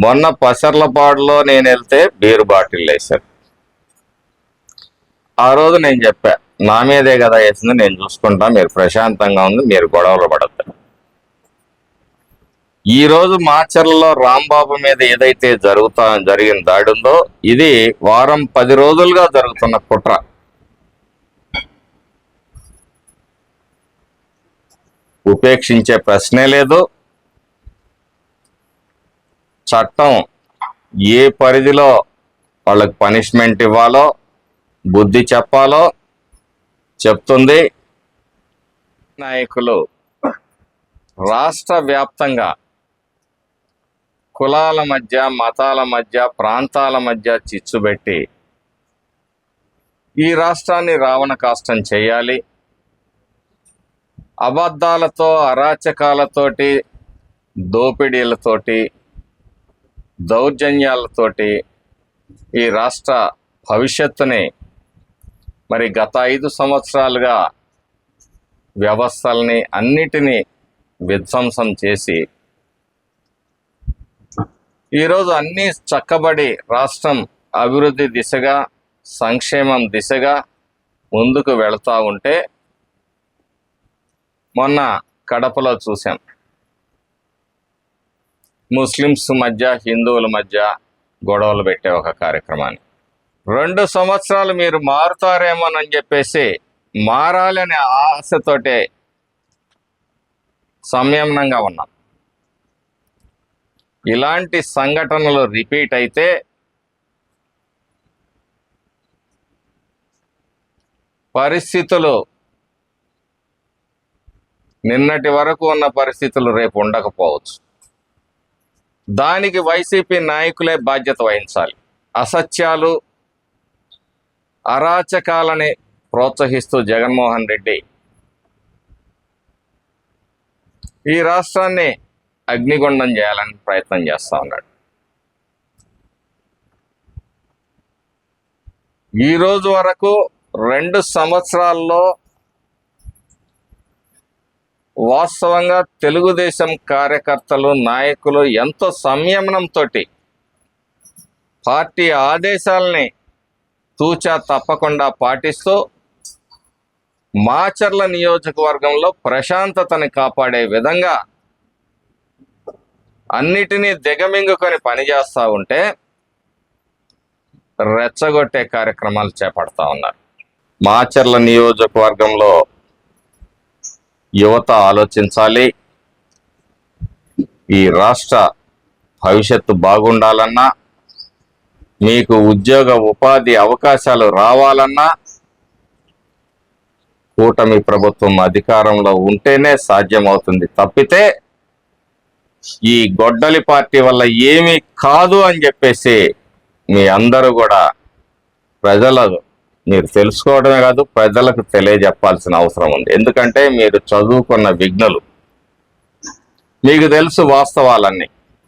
మొన్న పసర్లపాడులో నేను వెళ్తే బీరు బాటిల్ వేశారు. ఆ రోజు నేను చెప్పా, నా మీదే కదా వేసింది, నేను చూసుకుంటా, మీరు ప్రశాంతంగా ఉంది, మీరు గొడవలు పడద్దు. ఈ రోజు మాచర్లలో రాంబాబు మీద ఏదైతే జరిగిన దాడి ఉందో, ఇది వారం 10 రోజులుగా జరుగుతున్న కుట్ర. ఉపేక్షించే ప్రశ్నే లేదు. చట్టం ఏ పరిధిలో వాళ్ళకి పనిష్మెంట్ ఇవ్వాలో, బుద్ధి చెప్పాలో చెప్తుంది. నాయకులు రాష్ట్ర వ్యాప్తంగా కులాల మధ్య, మతాల మధ్య, ప్రాంతాల మధ్య చిచ్చుబెట్టి ఈ రాష్ట్రాన్ని రావణ కాష్టం చేయాలి. అబద్ధాలతో, అరాచకాలతోటి, దోపిడీలతోటి, దౌర్జన్యాలతోటి ఈ రాష్ట్ర భవిష్యత్తుని మరి గత 5 సంవత్సరాలుగా వ్యవస్థల్ని అన్నిటినీ విధ్వంసం చేసి ఈరోజు అన్నీ చక్కబడి రాష్ట్రం అభివృద్ధి దిశగా, సంక్షేమం దిశగా ముందుకు వెళతా ఉంటే మొన్న కడపలో చూసాం, ముస్లిమ్స్ మధ్య, హిందువుల మధ్య గొడవలు పెట్టే ఒక కార్యక్రమాన్ని. 2 సంవత్సరాలు మీరు మారుతారేమోనని చెప్పేసి, మారాలనే ఆశతోటే సంయమనంగా ఉన్నాం. ఇలాంటి సంఘటనలు రిపీట్ అయితే పరిస్థితులు, నిన్నటి వరకు ఉన్న పరిస్థితులు రేపు ఉండకపోవచ్చు. దానికి వైసీపీ నాయకులే బాధ్యత వహించాలి. అసత్యాలు, అరాచకాలని ప్రోత్సహిస్తూ జగన్మోహన్ రెడ్డి ఈ రాష్ట్రాన్ని అగ్నిగుండం చేయాలని ప్రయత్నం చేస్తూ ఉన్నాడు. ఈ రోజు వరకు 2 సంవత్సరాల్లో వాస్తవంగా తెలుగుదేశం కార్యకర్తలు, నాయకులు ఎంతో సంయమనంతో పార్టీ ఆదేశాలని తూచా తప్పకుండా పాటిస్తూ మాచర్ల నియోజకవర్గంలో ప్రశాంతతని కాపాడే విధంగా అన్నిటినీ దిగమింగుకొని పనిచేస్తూ ఉంటే రెచ్చగొట్టే కార్యక్రమాలు చేపడతా ఉన్నారు. మాచర్ల నియోజకవర్గంలో యువత ఆలోచించాలి. ఈ రాష్ట్ర భవిష్యత్తు బాగుండాలన్నా, మీకు ఉద్యోగ ఉపాధి అవకాశాలు రావాలన్నా కూటమి ప్రభుత్వం అధికారంలో ఉంటేనే సాధ్యమవుతుంది. తప్పితే ఈ గొడ్డలి పార్టీ వల్ల ఏమీ కాదు అని చెప్పేసి మీ అందరూ కూడా మీరు తెలుసుకోవడమే కాదు, ప్రజలకు తెలియజెప్పాల్సిన అవసరం ఉంది. ఎందుకంటే మీరు చదువుకున్న విజ్ఞులు, మీకు తెలుసు వాస్తవాలన్నీ.